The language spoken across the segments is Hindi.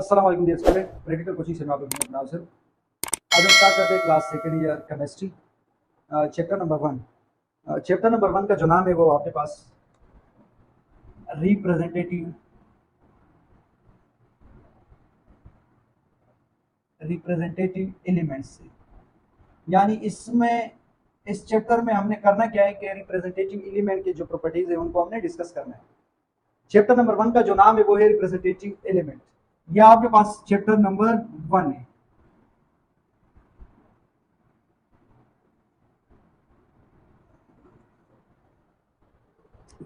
अस्सलाम वालेकुम डियर स्टूडेंट, प्रैक्टिकल कोचिंग से मैं आपका नासिर। आज हम स्टार्ट करते हैं class second year chemistry, chapter number 1। Chapter number 1 का जो नाम है वो आपके पास रिप्रेजेंटेटिव एलिमेंट्स है। यानी इसमें इस चैप्टर में हमने करना क्या है कि रिप्रेजेंटेटिव एलिमेंट के जो प्रॉपर्टीज है उनको हमने डिस्कस करना है। चैप्टर नंबर 1 का जो नाम है वो है रिप्रेजेंटेटिव एलिमेंट। यह आपके पास चैप्टर नंबर 1 है।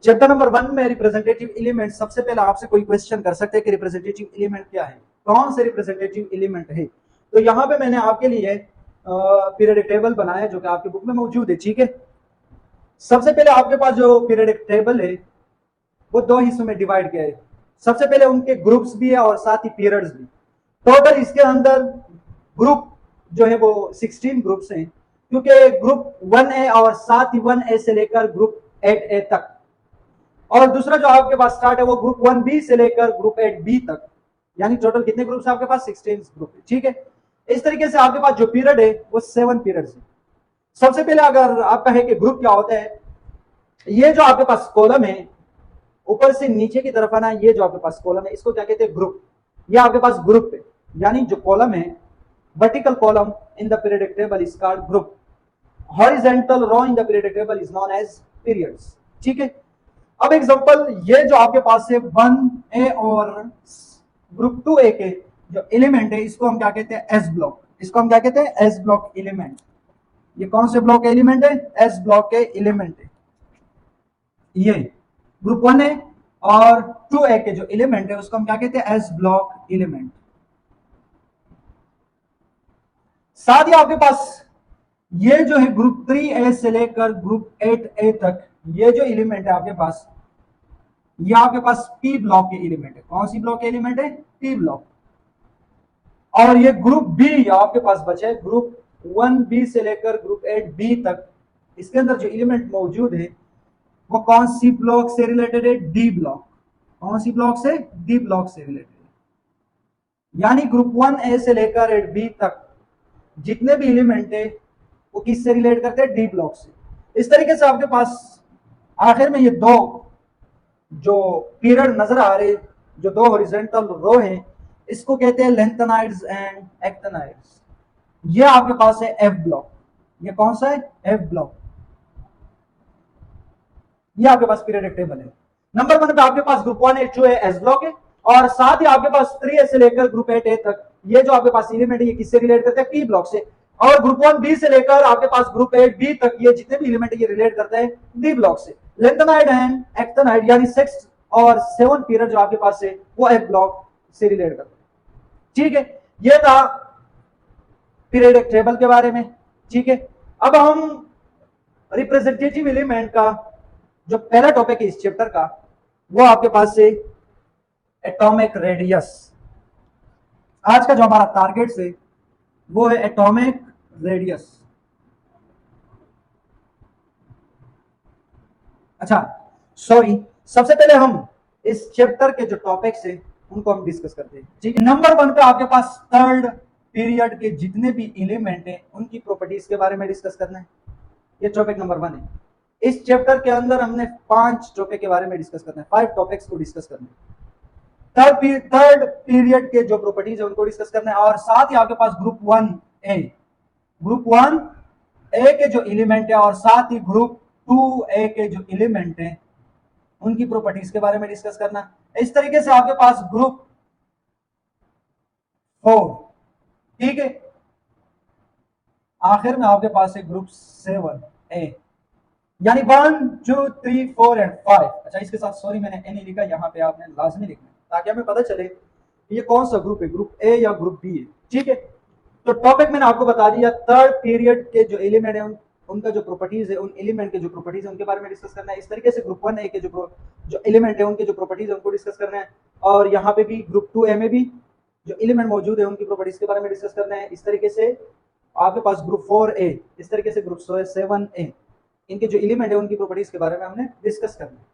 चैप्टर नंबर 1 में रिप्रेजेंटेटिव एलिमेंट, सबसे पहले आपसे कोई क्वेश्चन कर सकते हैं कि रिप्रेजेंटेटिव एलिमेंट क्या है, कौन से रिप्रेजेंटेटिव एलिमेंट है। तो यहाँ पे मैंने आपके लिए पीरियडिक टेबल बनाया जो कि आपकी बुक में मौजूद है। ठीक है, सबसे पहले आपके पास जो पीरियडिक टेबल है वो दो हिस्सों में डिवाइड किया है। सबसे पहले उनके ग्रुप्स भी है और साथ ही पीरियड्स भी। टोटल इसके अंदर ग्रुप जो है वो 16 ग्रुप्स हैं, क्योंकि ग्रुप 1A और साथ ही 1A से लेकर ग्रुप 8A तक, और दूसरा जो आपके पास स्टार्ट है वो ग्रुप 1B से लेकर ग्रुप 8B तक। यानी टोटल कितने ग्रुप्स आपके पास? 16 ग्रुप है। ठीक है, इस तरीके से आपके पास जो पीरियड है वो 7 पीरियड्स है। सबसे पहले अगर आपका है कि ग्रुप क्या होता है, ये जो आपके पास कॉलम है ऊपर से नीचे की तरफ आना, ये जो आपके पास कॉलम है इसको क्या कहते हैं? ग्रुप। ये आपके पास ग्रुप है, यानी जो कॉलम है vertical column in the periodic table is called group. Horizontal row in the periodic table is known as periods. ठीक है, अब एग्जांपल, ये जो आपके पास है 1A और ग्रुप 2A के जो एलिमेंट है इसको हम क्या कहते हैं? S block. इसको हम क्या कहते हैं? S block element. ये कौन से ब्लॉक के एलिमेंट है? एस ब्लॉक के एलिमेंट है। ये ग्रुप 1A और 2A के जो एलिमेंट है उसको हम क्या कहते हैं? S block element. साथ ही आपके पास ये जो है ग्रुप 3A से लेकर ग्रुप 8A तक, ये जो एलिमेंट है आपके पास, ये आपके पास पी ब्लॉक के एलिमेंट है। कौन सी ब्लॉक के एलिमेंट है? P block. और ये ग्रुप बी आपके पास बचे, ग्रुप 1B से लेकर ग्रुप 8B तक, इसके अंदर जो एलिमेंट मौजूद है वो कौन सी ब्लॉक से रिलेटेड है? D block. कौन सी ब्लॉक से? डी ब्लॉक से रिलेटेड है। यानी ग्रुप 1A से लेकर 8B तक जितने भी एलिमेंट है वो किससे रिलेट करते हैं? डी ब्लॉक से। इस तरीके से आपके पास आखिर में ये दो जो पीरियड नजर आ रहे, जो दो हॉरिजॉन्टल रो हैं, इसको कहते हैं लेंथेनाइड्स एंड एक्टिनाइड्स। ये आपके पास है एफ ब्लॉक। ये कौन सा है? F block. ये आपके पास पीरियडिक टेबल है। नंबर 1 पे आपके पास group 1A 2A S block है, और साथ ही आपके पास 3A से लेकर ग्रुप 8A तक ये जो आपके पास एलिमेंट है ये किससे रिलेट करते हैं? पी ब्लॉक से। और ग्रुप 1B से लेकर आपके पास ग्रुप 8B तक ये जितने भी एलिमेंट है ये रिलेट करते हैं डी ब्लॉक से। लेंथेनाइड एंड एक्टिनाइड यानी 6 और 7 पीरियड जो आपके पास है वो एफ ब्लॉक से रिलेट करते हैं। ठीक है, ये था पीरियडिक टेबल के बारे में। ठीक है, अब हम रिप्रेजेंटेटिव एलिमेंट का जो पहला टॉपिक है इस चैप्टर का वो आपके पास से एटॉमिक रेडियस। आज का जो हमारा टारगेट है वो है एटॉमिक रेडियस। अच्छा सॉरी, सबसे पहले हम इस चैप्टर के जो टॉपिक्स है उनको हम डिस्कस करते हैं। ठीक है, नंबर 1 पे आपके पास थर्ड पीरियड के जितने भी एलिमेंट है उनकी प्रॉपर्टीज के बारे में डिस्कस करना है। ये टॉपिक नंबर 1 है। इस चैप्टर के अंदर हमने 5 टॉपिक के बारे में डिस्कस करना है, 5 टॉपिक्स को डिस्कस करना है। थर्ड पीरियड के जो प्रॉपर्टीज है उनको डिस्कस करना है, और साथ ही आपके पास ग्रुप 1A के जो एलिमेंट है और साथ ही ग्रुप 2A के जो एलिमेंट है उनकी प्रॉपर्टीज के बारे में डिस्कस करना। इस तरीके से आपके पास ग्रुप 4, ठीक है, आखिर में आपके पास है ग्रुप 7A, यानी 1 2 3 4 एंड 5। अच्छा, इसके साथ सॉरी मैंने ए नहीं लिखा, यहाँ पे आपने लाजमी लिखना ताकि हमें पता चले कि ये कौन सा ग्रुप है, ग्रुप ए या ग्रुप बी है। ठीक है, तो टॉपिक मैंने आपको बता दिया। थर्ड पीरियड के जो एलिमेंट है उनका जो प्रॉपर्टीज है, उन एलिमेंट के जो प्रॉपर्टीज है उनके बारे में डिस्कस करना है। इस तरीके से ग्रुप 1A के जो एलिमेंट है उनके जो प्रॉपर्टीज है उनको डिस्कस करना है, और यहाँ पे भी ग्रुप 2A में भी जो एलिमेंट मौजूद है उनकी प्रॉपर्टीज के बारे में डिस्कस करना है। इस तरीके से आपके पास ग्रुप 4A, इस तरीके से ग्रुप 7A, इनके जो एलिमेंट है उनकी प्रॉपर्टीज के बारे में हमने डिस्कस करना है।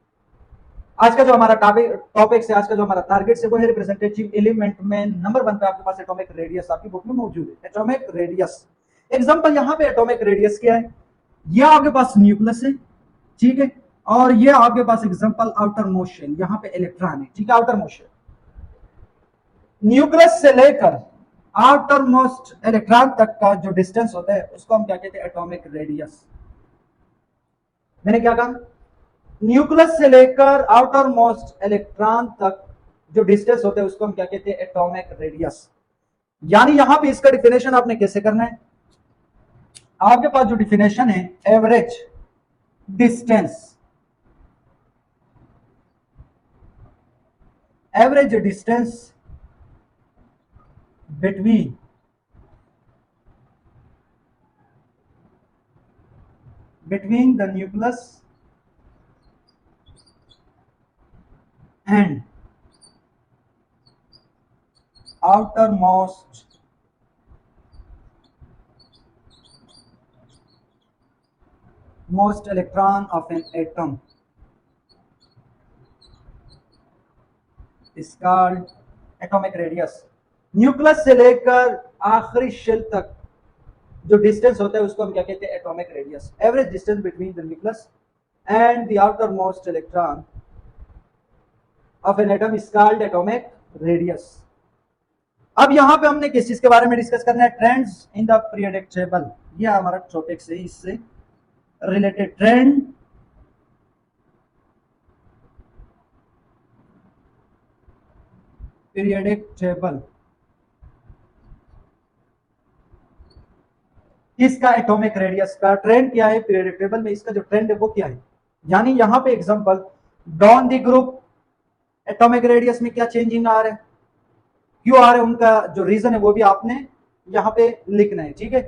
आज का जो हमारा टॉपिक से, आज का जो हमारा टारगेट से वो है रिप्रेजेंटेटिव एलिमेंट में नंबर 1 पे आपके पास एटॉमिक रेडियस आपकी बुक में मौजूद है। एटॉमिक रेडियस एग्जांपल, यहाँ पे एटॉमिक रेडियस क्या है, ये आपके पास न्यूक्लियस है, ठीक है, और ये आपके पास एग्जांपल आउटर मोस्ट शेल, यहाँ पे इलेक्ट्रॉन है, ठीक है, आउटर मोस्ट शेल। न्यूक्लियस से लेकर आउटर मोस्ट इलेक्ट्रॉन तक का जो डिस्टेंस होता है उसको हम क्या कहते हैं, एटॉमिक रेडियस। मैंने क्या कहा, न्यूक्लियस से लेकर आउटर मोस्ट इलेक्ट्रॉन तक जो डिस्टेंस होता है उसको हम क्या कहते हैं, एटॉमिक रेडियस। यानी यहां पे इसका डिफिनेशन आपने कैसे करना है, आपके पास जो डिफिनेशन है, average distance, average distance between the nucleus and outermost electron of an atom is called atomic radius। Nucleus से लेकर आखिरी शेल तक जो डिस्टेंस होता है उसको हम क्या कहते हैं, atomic radius. Average distance between the nucleus and the outer most electron of an atom is called atomic radius. अब यहां पे हमने किस चीज के बारे में डिस्कस करना है, trends in the periodic table. ये हमारा टॉपिक से इससे रिलेटेड, ट्रेंड पीरियोडिक टेबल, इसका एटॉमिक रेडियस का ट्रेंड क्या है, पीरियोडिक टेबल में इसका जो ट्रेंड है वो क्या है। यानी यहां पे example, down the group atomic radius में क्या चेंजिंग आ रहा है, क्यों आ रहा है, उनका जो रीजन है वो भी आपने यहां पे लिखना है, ठीक है।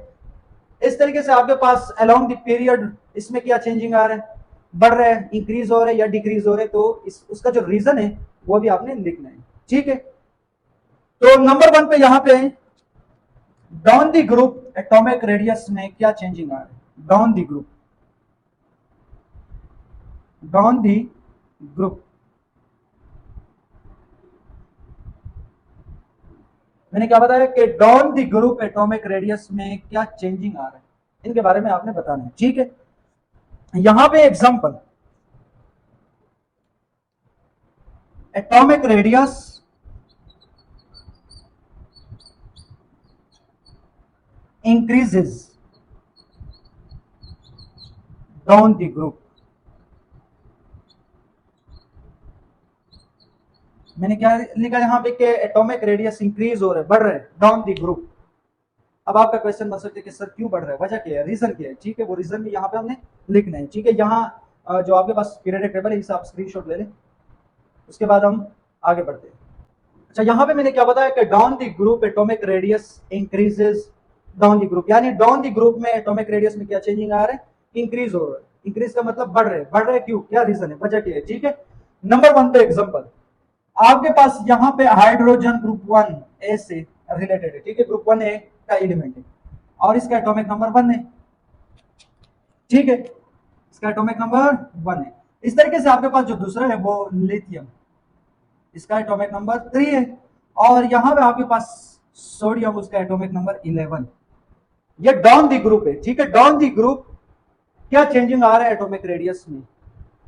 इस तरीके से आपके पास अलोंग द पीरियड इसमें क्या चेंजिंग आ रहा है, बढ़ रहा है, इंक्रीज हो रहा है या डिक्रीज हो रहा है, तो उसका जो रीजन है वो भी आपने लिखना है, ठीक है। तो नंबर 1 पे यहां पे down the group atomic radius में क्या चेंजिंग आ रहा है, down the group, down the group. मैंने क्या बताया कि down the group atomic radius में क्या चेंजिंग आ रहा है, इनके बारे में आपने बताना है, ठीक है। यहां पे example, atomic radius increases down the group। मैंने क्या लिखा यहां पे कि एटॉमिक रेडियस इंक्रीज हो रहा है, बढ़ रहा है डाउन द ग्रुप। अब आपका क्वेश्चन बन सकता है कि सर क्यों बढ़ रहा है, वजह क्या है, रीजन क्या है, ठीक है, वो रीजन भी यहां पे हमने लिखना है, ठीक है। यहां जो आपके पास पीरियोडिक टेबल है इसे आप स्क्रीनशॉट ले लें, उसके बाद हम आगे बढ़ते हैं। अच्छा, यहां पे मैंने क्या बताया कि down the group atomic radius increases down the group, यानी डाउन द ग्रुप में एटॉमिक रेडियस में क्या चेंजिंग आ रहा है, इंक्रीज हो रहा है। इंक्रीज का मतलब बढ़ रहे, बढ़ रहे क्यों, क्या रीजन है, वजह क्या है, ठीक है। नंबर 1 पे एग्जांपल, आपके पास यहां पे हाइड्रोजन ग्रुप 1 ए से रिलेटेड है, ठीक है, ग्रुप 1 ए का एलिमेंट है और इसका एटॉमिक नंबर 1 है, ठीक है, इसका एटॉमिक नंबर 1 है। इस तरीके से आपके पास जो दूसरा है वो लिथियम, इसका एटॉमिक नंबर 3 है, और यहां पे आपके पास सोडियम, उसका एटॉमिक नंबर 11। ये डाउन द ग्रुप है, ठीक है, डाउन द ग्रुप क्या चेंजिंग आ रहा है एटॉमिक रेडियस में,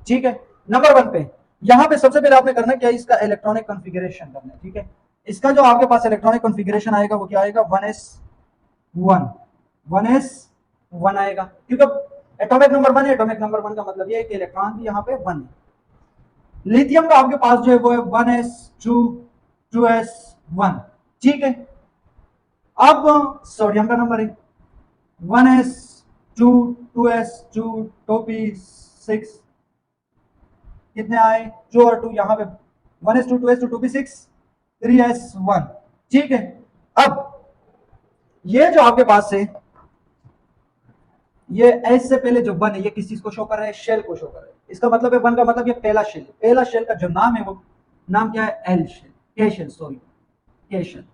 ठीक है। नंबर 1 पे यहां पे सबसे पहले आपने करना क्या है, इसका इलेक्ट्रॉनिक कॉन्फ़िगरेशन करना है, ठीक है। इसका जो आपके पास इलेक्ट्रॉनिक कॉन्फ़िगरेशन आएगा वो क्या आएगा, 1s1, 1s1 आएगा, क्योंकि एटॉमिक नंबर 1 है, एटॉमिक नंबर 1 का मतलब ये है कि इलेक्ट्रॉन भी यहां पे 1 है। लिथियम का आपके पास जो है वो है 1s2, 2s1, ठीक है। अब सोडियम का नंबर है 1s2, 2s2, 2p6, कितने आए, 2 और 2, यहां पे 1s2, 2s2, 2p6, 3s1, ठीक है। अब ये जो आपके पास है, ये एस से पहले जो 1 है ये किस चीज को शो कर रहा है, शेल को शो कर रहा है। इसका मतलब है 1 का मतलब ये पहला शेल है, पहला शेल का जो नाम है वो नाम क्या है, एल शेल, के शेल, सॉरी, के शेल।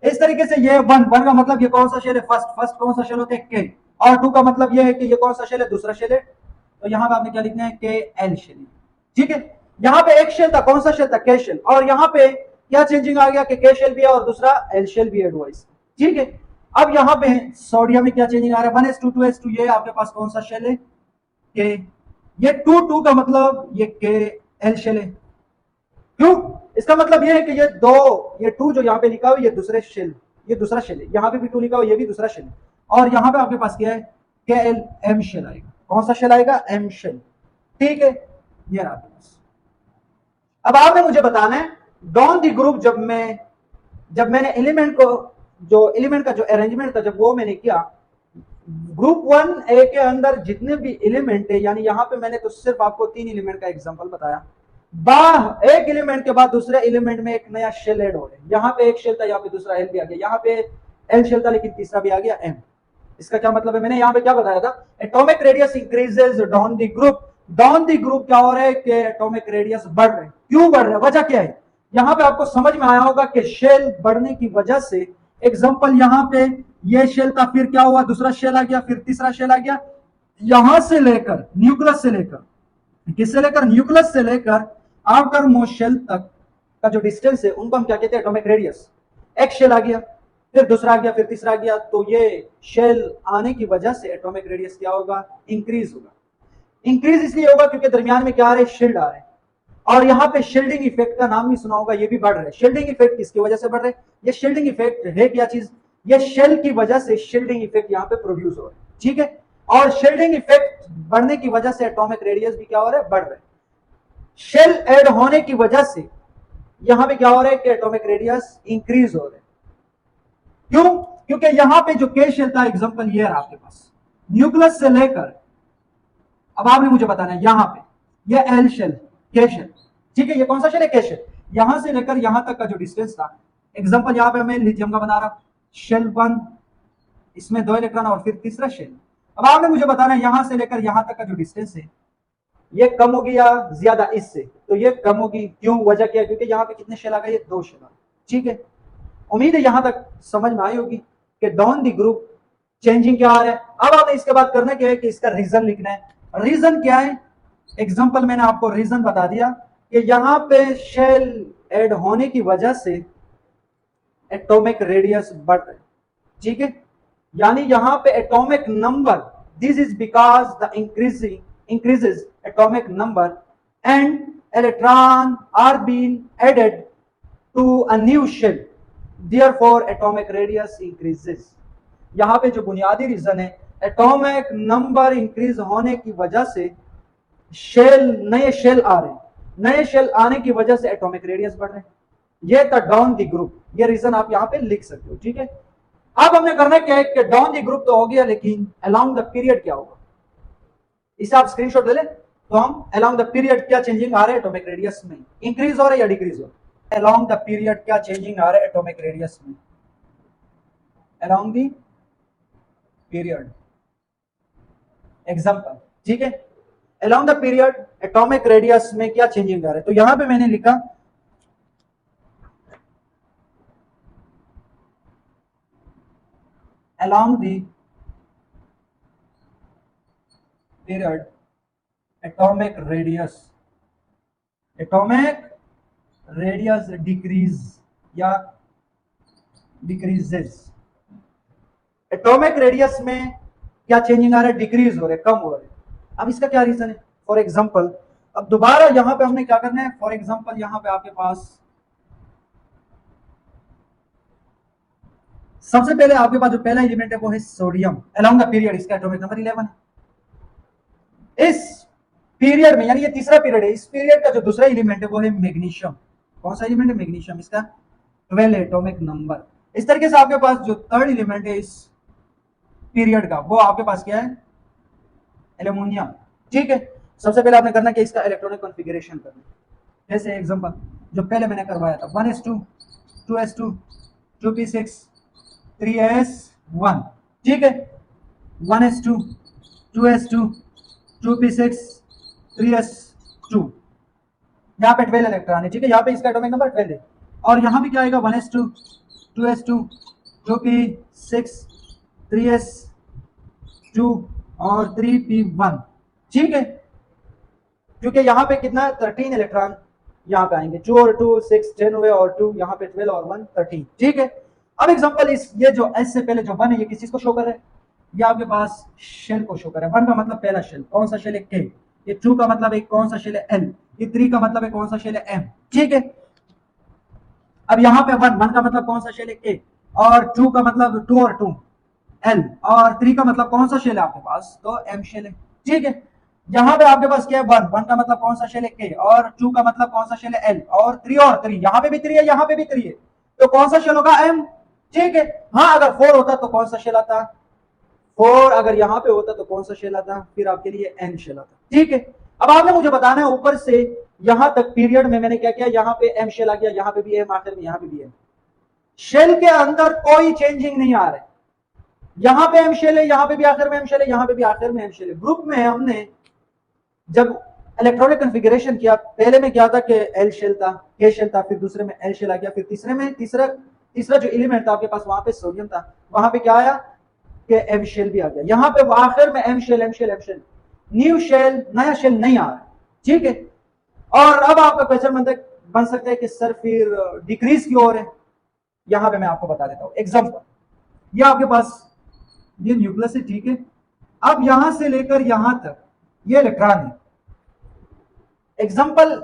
इस तरीके से ये 1 का मतलब ये कौन सा शेल है, फर्स्ट कौन सा शेल होता है, के, और 2 का मतलब ये है कि ये कौन सा शेल है, दूसरा शेल है। तो यहां पे आपने क्या लिखना है, के एल शेल, ठीक है। यहाँ पे एक शेल था, कौन सा शेल था, के शेल, और यहाँ पे क्या चेंजिंग आ गया कि के शेल भी है और दूसरा एल शेल भी एडवाइस, ठीक है। अब यहाँ पे सोडियम में क्या चेंजिंग आ रहा है, 1s2 2s2, ये आपके पास कौन सा शेल है, के, ये 2 का मतलब ये के एल शेल है, क्यों, इसका मतलब ये है कि ये दो, ये 2 जो यहाँ पे लिखा हुआ ये दूसरे शेल, ये दूसरा शेल है, यहाँ पे भी 2 लिखा हुआ ये भी दूसरा शेल है, और यहाँ पे आपके पास क्या है, के एल एम शेल आएगा, कौन सा शेल आएगा, एम शेल, ठीक है, ये रहा आपके पास। अब आपने मुझे बताना है डॉन दी ग्रुप, जब मैंने एलिमेंट को, जो एलिमेंट का जो अरेंजमेंट था जब वो मैंने किया, ग्रुप 1A के अंदर जितने भी एलिमेंट है, यानी यहाँ पे मैंने तो सिर्फ आपको 3 एलिमेंट का एग्जांपल बताया, एक एलिमेंट के बाद दूसरे एलिमेंट में एक नया शेल ऐड हो रहा है, यहाँ पे एक शेल था, यहाँ पे दूसरा एल भी आ गया, यहाँ पे एल शेल था लेकिन तीसरा भी आ गया एम। इसका क्या मतलब है, मैंने यहाँ पे क्या बताया था, atomic radius increases down the group, down the group क्या हो रहा है कि एटॉमिक रेडियस बढ़ रहे हैं, क्यों बढ़ रहा है, वजह क्या है, यहाँ पे आपको समझ में आया होगा कि शेल बढ़ने की वजह से, एग्जांपल यहाँ पे ये शेल था, फिर क्या हुआ, दूसरा शेल आ गया, फिर तीसरा शेल आ गया, यहां से लेकर न्यूक्लियस से लेकर, किससे लेकर, न्यूक्लियस से लेकर आउटर मोस्ट शेल तक का जो डिस्टेंस है उनको हम क्या कहते हैं, एटॉमिक रेडियस। एक शेल आ गया, फिर दूसरा आ गया, फिर तीसरा आ गया, तो ये शेल आने की वजह से एटॉमिक रेडियस क्या होगा, इंक्रीज होगा। इंक्रीज इसलिए होगा क्योंकि दरमियान में क्या आ रहे, शील्ड आ रहे हैं, और यहाँ पे शील्डिंग इफेक्ट का नाम भी सुना होगा, ये भी बढ़ रहा है। शील्डिंग इफेक्ट किसकी वजह से बढ़ रहे हैं, ये शील्डिंग इफेक्ट है क्या चीज, ये शेल की वजह से शील्डिंग इफेक्ट यहाँ पे प्रोड्यूस हो रहा है, ठीक है, और शील्डिंग इफेक्ट बढ़ने की वजह से एटॉमिक रेडियस भी क्या हो रहा है, बढ़ रहा है। शेल ऐड होने की वजह से यहां पे क्या हो रहा है कि एटॉमिक रेडियस इंक्रीज हो रहा है, क्यों, क्योंकि यहां पे जो के शेल था, एग्जांपल ये है आपके पास, न्यूक्लियस से लेकर, अब आपने मुझे बताना है यहां पे ये एल शेल, के शेल, ठीक है, ये कौन सा शेल है, के शेल, यहां से लेकर यहां तक का जो डिस्टेंस था, एग्जांपल यहां पे मैं लिथियम का बना रहा, शेल 1, इसमें 2 इलेक्ट्रॉन और फिर तीसरा शेल। अब आपने मुझे बताना है यहां से लेकर यहां तक का जो डिस्टेंस है ये कम होगी या ज्यादा इससे, तो ये कम होगी, क्यों, वजह क्या है, क्योंकि यहाँ पे कितने शेल आ गए, ये 2 शेल आ गए, ठीक है। उम्मीद है यहां तक समझ में आई होगी कि डाउन द ग्रुप चेंजिंग क्या आ रहा है। अब आपने इसके बाद करना क्या है कि इसका रीजन लिखना है, रीजन क्या है, एग्जांपल मैंने आपको रीजन बता दिया कि यहां पे शेल ऐड होने की वजह से एटॉमिक रेडियस बढ़ रहा है, ठीक है, यानी यहां पे atomic number, this is because the increases atomic number and electron are being added to a new shell, therefore atomic radius increases। यहां पे जो बुनियादी रीजन है, एटॉमिक नंबर इंक्रीज होने की वजह से शेल, नए शेल आ रहे हैं, नए शेल आने की वजह से एटॉमिक रेडियस बढ़ रहे हैं, ये था डाउन द ग्रुप, ये रीजन आप यहां पे लिख सकते हो, ठीक है। अब हमने करना क्या है कि डाउन द ग्रुप तो हो गया, लेकिन अलोंग द पीरियड क्या होगा, इसे आप स्क्रीनशॉट ले ले, तो हम अलोंग द पीरियड क्या चेंजिंग आ रहा है एटॉमिक रेडियस में, इंक्रीज हो रहा है या डिक्रीज हो रहा है, अलोंग द पीरियड क्या चेंजिंग आ रहा है एटॉमिक रेडियस में, अलोंग द पीरियड, एग्जांपल, ठीक है, along the period atomic radius में क्या चेंजिंग आ रहा है, तो यहां पे मैंने लिखा along the period atomic radius decrease या डिक्रीजेस, एटॉमिक रेडियस में क्या चेंजिंग आ रहा है, डिक्रीज हो रहा है, कम हो रहा है। अब इसका क्या रीजन है, फॉर एग्जांपल, अब दोबारा यहां पे हमने क्या करना है, फॉर एग्जांपल यहां पे आपके पास सबसे पहले आपके पास जो पहला एलिमेंट है वो है सोडियम, अलोंग द पीरियड इसका एटॉमिक नंबर 11 है। इस पीरियड में, यानी ये तीसरा पीरियड है, इस पीरियड का जो दूसरा एलिमेंट है वो है मैग्नीशियम, कौन सा एलिमेंट है, मैग्नीशियम, इसका 12 एटॉमिक नंबर। इस तरीके से आपके पास जो थर्ड एलिमेंट है इस पीरियड का वो आपके पास क्या है, एल्यूमिनियम, ठीक है। सबसे पहले आपने करना क्या, इसका इलेक्ट्रॉनिक कॉन्फ़िगरेशन करना, जैसे एग्जांपल जो पहले मैंने करवाया था 1s2 2s2 2p6 3s1, ठीक है, 1s2 2s2 2p6 3s2, यहाँ पे 12 इलेक्ट्रॉन है, ठीक है, यहाँ पे इसका एटॉमिक नंबर 12 है, और यहाँ भी क्या आएगा 1s2 2s2 2p6 3s2 और 3p1, ठीक है। क्योंकि यहाँ पे कितना 13 इलेक्ट्रॉन यहाँ पे आएंगे, 2 और 2 6, 10 हुए और 2 यहाँ पे 12 और 1 13। ठीक है, अब एग्जांपल इस ये जो एस से पहले जो 1 है ये किस चीज को शो कर रहा है, ये आपके पास शेल को शो कर रहा है। 1 का मतलब पहला शेल, कौन सा शेल है के, ये 2 का मतलब एक कौन सा शेल है एल, ये 3 का मतलब है कौन सा शेल है एम। ठीक है, अब यहाँ पे 1 का मतलब कौन सा शेल है के, और 2 का मतलब 2 और 2 एल, और 3 का मतलब कौन सा शेल है आपके पास, तो एम शेल है। ठीक है, यहाँ पे आपके पास क्या है 1 का मतलब कौन सा शेल है के, और 2 का मतलब कौन सा शेल है एल, और 3 यहाँ पे भी 3 है, यहाँ पे भी 3 है, तो कौन सा शेल होगा एम। ठीक है, हाँ अगर 4 होता तो कौन सा शेल आता, 4 अगर यहाँ पे होता तो कौन सा शेल आता, फिर आपके लिए एन शेल आता। ठीक है, अब आपने मुझे बताना है ऊपर से यहां तक पीरियड में मैंने क्या किया, यहाँ पे एम शेल आ गया, यहाँ पे भी एम, आखिर में यहाँ पे भी एम। शेल के अंदर कोई चेंजिंग नहीं आ रहा है, यहाँ पे एम शेल है, यहाँ पे भी आखिर में एम शेल है, यहाँ पे भी आखिर में एम शेल है। ग्रुप में हमने जब इलेक्ट्रॉनिक कॉन्फ़िगरेशन किया, पहले में क्या था कि एल शेल था, के शेल था, फिर दूसरे में एल शेल आ गया, फिर तीसरे में तीसरा जो एलिमेंट था आपके पास वहां पे सोडियम था, वहां पे क्या आया कि एम शेल भी आ गया, यहाँ पे आखिर में M shell M shell M shell, new shell नया शेल नहीं आ रहा है। ठीक है, और अब आपका क्वेश्चन बन सकता है कि सर फिर डिक्रीज क्यों हो रहे हैं, यहां पे मैं आपको बता देता हूं एग्जांपल। ये आपके पास ये न्यूक्लियस है, ठीक है, अब यहां से लेकर यहां तक ये इलेक्ट्रॉन है। एग्जांपल,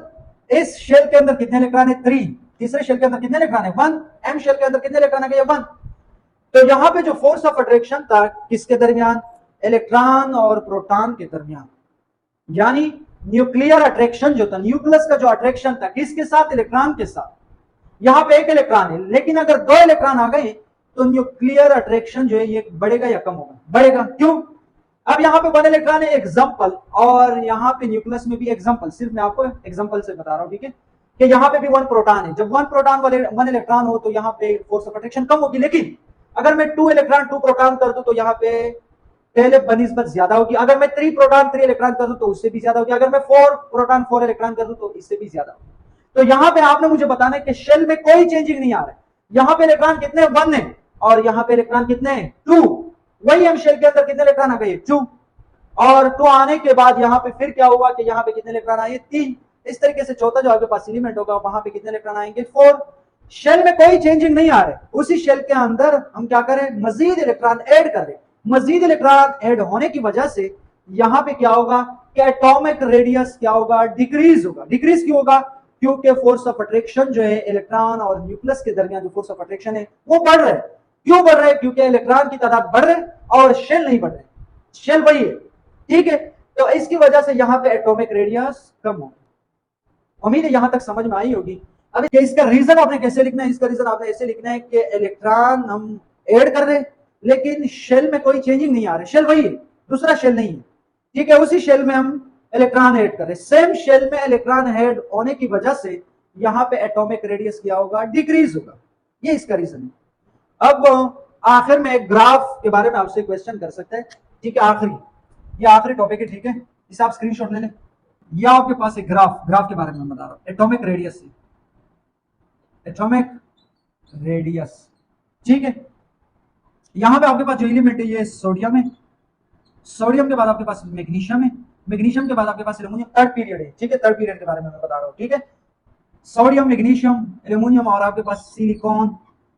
इस शेल के अंदर कितने इलेक्ट्रॉन है 3, तीसरे शेल के अंदर कितने इलेक्ट्रॉन है 1, एम शेल के अंदर कितने इलेक्ट्रॉन है 1। तो यहां पे जो फोर्स ऑफ अट्रैक्शन था किसके दरमियान, इलेक्ट्रॉन और प्रोटॉन के दरमियान, यानी न्यूक्लियर अट्रैक्शन जो था, न्यूक्लियस का जो अट्रैक्शन था किसके साथ, इलेक्ट्रॉन के साथ। यहां पे एक इलेक्ट्रॉन है, लेकिन अगर 2 इलेक्ट्रॉन आ गए तो न्यूक्लियर अट्रैक्शन जो है ये बढ़ेगा या कम होगा, बढ़ेगा। क्यों, अब यहाँ पे 1 इलेक्ट्रॉन है एग्जांपल, और यहाँ पे न्यूक्लियस में भी एग्जांपल, सिर्फ मैं आपको एग्जांपल से बता रहा हूँ। ठीक है, कि यहाँ पे भी 1 प्रोटॉन है, जब 1 प्रोटॉन वाले 1 इलेक्ट्रॉन हो तो यहाँ पे फोर्स ऑफ अट्रैक्शन कम होगी, लेकिन अगर मैं 2 इलेक्ट्रॉन 2 प्रोटॉन कर दूं तो यहाँ पे पहले बनिस्बत ज्यादा होगी, अगर मैं 3 प्रोटॉन 3 इलेक्ट्रॉन कर दूं तो उससे भी ज्यादा होगी, अगर मैं 4 प्रोटॉन 4 इलेक्ट्रॉन कर दूं तो इससे भी ज्यादा होगी। तो यहाँ पे आपने मुझे बताना है कि शेल में कोई चेंजिंग नहीं आ रहा है, यहाँ पे इलेक्ट्रॉन कितने 1 है, और यहाँ पे इलेक्ट्रॉन कितने हैं 2, वही हम शेल के अंदर कितने इलेक्ट्रॉन आ गए 2, और 2 आने के बाद यहाँ पे फिर क्या हुआ कि यहाँ पे कितने इलेक्ट्रॉन आए 3, इस तरीके से चौथा जो आपके पास एलिमेंट होगा वहां पे कितने इलेक्ट्रॉन आएंगे 4। शेल में कोई चेंजिंग नहीं आ रहा है, उसी शेल के अंदर हम क्या करें, मजीद इलेक्ट्रॉन ऐड कर रहे हैं, मजीद इलेक्ट्रॉन ऐड होने की वजह से यहाँ पे क्या होगा कि एटॉमिक रेडियस क्या होगा, डिक्रीज होगा। डिक्रीज क्यों होगा, क्योंकि फोर्स ऑफ अट्रैक्शन जो है इलेक्ट्रॉन और न्यूक्लियस के दरमियान जो फोर्स ऑफ अट्रैक्शन है वो बढ़ रहा है। क्यों बढ़ रहा है, क्योंकि इलेक्ट्रॉन की तादाद बढ़ रही है और शेल नहीं बढ़ रहे, शेल वही है। ठीक है, तो इसकी वजह से यहाँ पे एटॉमिक रेडियस कम होगा। उम्मीद है यहां तक समझ में आई होगी। अब इसका रीजन आपने कैसे लिखना है, इसका रीजन आपने ऐसे लिखना है कि इलेक्ट्रॉन हम ऐड कर रहे हैं लेकिन शेल में कोई चेंजिंग नहीं आ रहा है, शेल वही है, दूसरा शेल नहीं है। ठीक है, उसी शेल में हम इलेक्ट्रॉन ऐड कर रहे हैं, सेम शेल में इलेक्ट्रॉन ऐड होने की वजह से यहाँ पे एटॉमिक रेडियस क्या होगा, डिक्रीज होगा, ये इसका रीजन है। अब आखिर में एक ग्राफ के बारे में आपसे क्वेश्चन कर सकते हैं। ठीक है, आखिरी, ये आखिरी टॉपिक है, ठीक है, इसे आप स्क्रीनशॉट ले लें। ये आपके पास एक ग्राफ के बारे में बता रहा हूं, एटॉमिक रेडियस से, एटॉमिक रेडियस। ठीक है, यहां पे आपके पास जो एलिमेंट है ये सोडियम है, सोडियम के बाद आपके पास मैग्नीशियम है, मैग्नीशियम के बाद आपके पास एल्यूमिनियम, थर्ड पीरियड है। ठीक है, थर्ड पीरियड के बारे में मैं बता रहा हूं। ठीक है, सोडियम, मैग्नीशियम, एल्यूमिनियम, और आपके पास सिलिकॉन,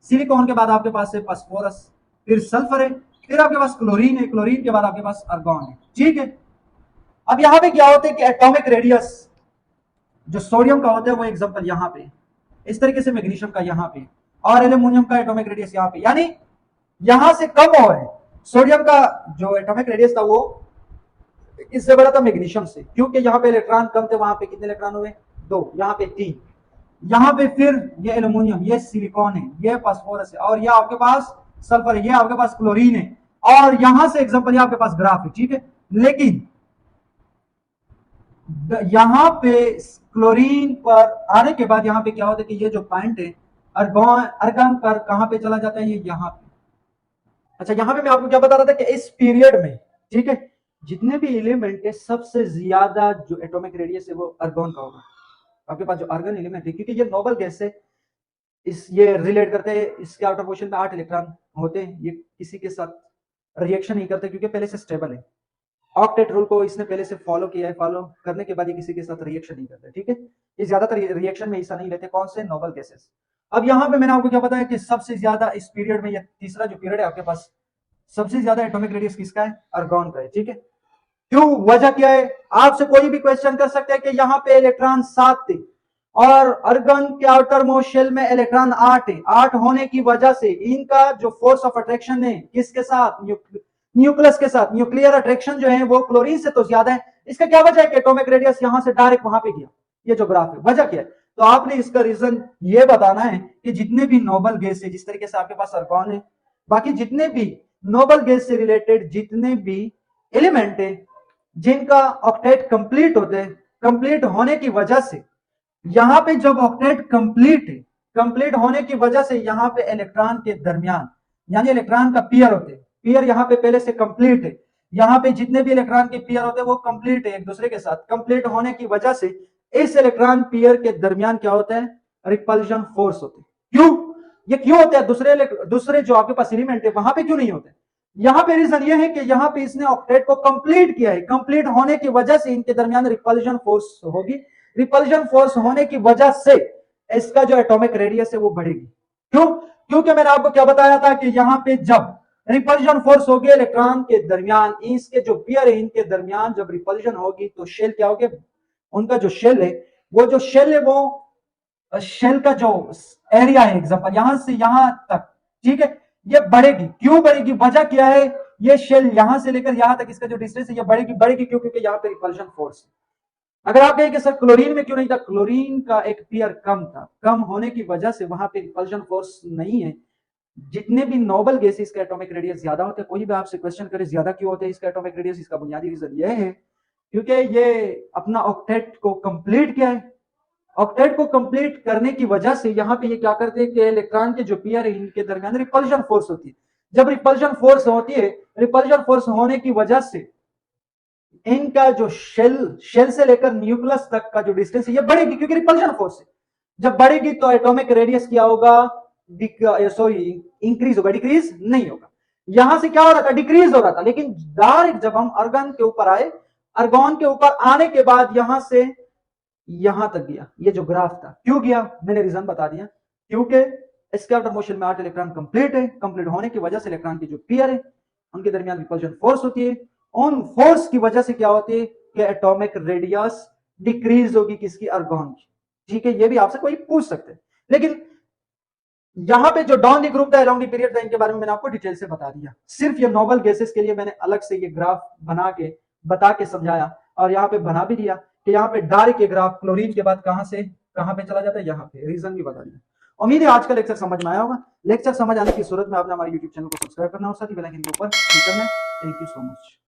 सिलिकॉन के बाद आपके पास है फास्फोरस, फिर सल्फर है, फिर आपके पास क्लोरीन है, क्लोरीन के बाद आपके पास आर्गन है। ठीक है, अब यहां पे क्या होता है कि एटॉमिक रेडियस जो सोडियम का होता है वो एग्जांपल यहां पे, इस तरीके से मैग्नीशियम का यहां पे, और एल्यूमिनियम का एटॉमिक रेडियस यहां पे, यानी यहां से कम हो है। सोडियम का जो एटॉमिक रेडियस था वो इससे बड़ा था मैग्नीशियम से, क्योंकि यहां पे इलेक्ट्रॉन कम थे, वहां पे कितने इलेक्ट्रॉन हुए 2, यहां पे 3, यहां पे फिर ये एल्यूमिनियम, ये सिलिकॉन है, ये फास्फोरस है, और ये आपके पास सल्फर है, ये आपके पास क्लोरीन है, और यहां से एग्जांपल आपके पास ग्राफ है। ठीक है, लेकिन यहां पे क्लोरीन पर आने के बाद यहां पे क्या होता है कि ये जो पॉइंट है अर्गन पर कहां पे चला जाता है, ये यहां पे। अच्छा, यहां पे मैं आपको क्या बता रहा था कि इस पीरियड में, ठीक है, जितने भी एलिमेंट है सबसे ज्यादा जो एटॉमिक रेडियस है वो अर्गन का होगा। आपके पास जो अर्गन एलिमेंट है, क्योंकि ये नोबल गैस है, इस ये रिलेट करते हैं, इसके आउटर पोर्शन में 8 इलेक्ट्रॉन होते हैं, ये किसी के साथ रिएक्शन नहीं करते क्योंकि पहले से स्टेबल है। ऑक्टेट रूल को इसने पहले से फॉलो किया है, फॉलो करने के बाद ये किसी के साथ रिएक्शन नहीं करते, ठीक है। ये ज्यादातर रिएक्शन में हिस्सा नहीं लेते, कौन से, नोबल गैसेस। अब यहाँ पे मैंने आपको क्या बताया कि सबसे ज्यादा इस पीरियड में, ये तीसरा जो पीरियड है आपके पास, सबसे ज्यादा एटॉमिक रेडियस किसका है, आर्गन का है, ठीक है। क्यों, वजह क्या है, आपसे कोई भी क्वेश्चन कर सकते हैं कि यहाँ पे इलेक्ट्रॉन 7 थे और आर्गन के आउटर मोस्ट शेल में इलेक्ट्रॉन 8 है। 8 होने की वजह से इनका जो फोर्स ऑफ अट्रैक्शन है किसके साथ, न्यूक्लियस के साथ, न्यूक्लियर अट्रैक्शन जो है वो क्लोरीन से तो ज्यादा है। इसका क्या वजह है कि एटॉमिक रेडियस यहां से डायरेक्ट वहां पे गया, ये जो ग्राफ है, वजह क्या है। तो आपने इसका रीजन ये बताना है कि जितने भी नोबल गैस है, जिस तरीके से आपके पास आर्गन है, बाकी जितने भी नोबल गैस से रिलेटेड जितने भी एलिमेंट है जिनका ऑक्टेट कंप्लीट होते हैं, कंप्लीट होने की वजह से यहां पे जब ऑक्टेट कंप्लीट है, कंप्लीट होने की वजह से यहां पे इलेक्ट्रॉन के दरमियान, यानी इलेक्ट्रॉन का पेयर होते हैं, पेयर यहां पे पहले से कंप्लीट है, यहां पे जितने भी इलेक्ट्रॉन के पेयर होते हैं वो कंप्लीट है एक दूसरे के साथ, कंप्लीट होने की वजह से इस इलेक्ट्रॉन पेयर के दरमियान क्या होता है, रिपल्जन फोर्स होते हैं। क्यों, ये क्यों होता है, दूसरे जो आपके पास एलिमेंट है वहां पे क्यों नहीं होते। यहां पे रीजन ये है कि यहां पे इसने ऑक्टेट को कंप्लीट किया है, कंप्लीट होने की वजह से इनके दरमियान रिपल्जन फोर्स होगी, रिपल्जन फोर्स होने की वजह से इसका जो एटॉमिक रेडियस है वो बढ़ेगी। क्यों, क्योंकि मैंने आपको क्या बताया था कि यहां पे जब रिपल्जन फोर्स होगी इलेक्ट्रॉन के दरमियान, इसके जो पेयर है इनके दरमियान जब रिपल्जन होगी तो शेल क्या होगी, उनका जो शेल है वो शेल का जो एरिया है, एग्जांपल यहां से यहां तक, ठीक है, ये बढ़ेगी। क्यों बढ़ेगी, वजह क्या है, ये शेल यहां से लेकर यहां तक इसका जो डिस्टेंस है ये बढ़ेगी क्यों, क्योंकि यहां पे रिपल्जन फोर्स। अगर आप कहें कि सर क्लोरीन में क्यों नहीं था, क्लोरीन का एक पेयर कम था, कम होने की वजह से वहां पे रिपल्जन फोर्स नहीं है। जितने भी नोबल गैसेस का एटॉमिक रेडियस ज्यादा होते हैं, कोई भी आपसे क्वेश्चन करे ज्यादा क्यों होते हैं इसका एटॉमिक रेडियस, इसका बुनियादी रीजन ये है क्योंकि ये अपना ऑक्टेट को कंप्लीट किया है। ऑक्टेट को कंप्लीट करने की वजह से यहाँ पे ये क्या करते हैं कि इलेक्ट्रॉन के जो पेयर है इनके दरमियान रिपल्जन फोर्स होती है। जब रिपल्जन फोर्स होती है, रिपल्जन फोर्स होने की वजह से इनका जो शेल से लेकर न्यूक्लियस तक का जो डिस्टेंस है ये बढ़ेगी क्योंकि रिपल्जन फोर्स है। जब बढ़ेगी तो एटॉमिक रेडियस क्या होगा, इंक्रीज होगा, डिक्रीज नहीं होगा। यहां से क्या हो रहा था, डिक्रीज हो रहा था, लेकिन डायरेक्ट जब हम आर्गन के ऊपर आए, आर्गन के ऊपर आने के बाद यहां से यहां तक गया, ये जो ग्राफ था क्यों गया, मैंने रीजन बता दिया, क्योंकि स्कैटर मोशन में 8 इलेक्ट्रॉन कंप्लीट है, कंप्लीट होने की वजह से इलेक्ट्रॉन की जो पेयर है उनके दरमियान रिपल्जन फोर्स होती है, उन फोर्स की वजह से क्या होती है कि एटॉमिक रेडियस डिक्रीज होगी किसकी, आर्गन की, ठीक है। ये भी आपसे कोई पूछ सकते हैं, लेकिन यहां पे जो डॉन दी ग्रुप था, अलोंग दी पीरियड था, इनके बारे में मैंने आपको डिटेल से बता दिया। सिर्फ ये नोबल गैसेस के लिए मैंने अलग से ये ग्राफ बना के बता के समझाया, और यहाँ पे बना भी दिया कि यहाँ पे डायरेक्ट ये ग्राफ क्लोरीन के बाद कहां से कहां पे चला जाता है, यहाँ पे रीजन भी बता दिया। उम्मीद है आज का लेक्चर समझ में आया होगा। लेक्चर समझ आने की सूरत में आपने हमारे यूट्यूब चैनल को सब्सक्राइब करना और साथ ही बेल आइकन के ऊपर क्लिक करना है। Thank you so much.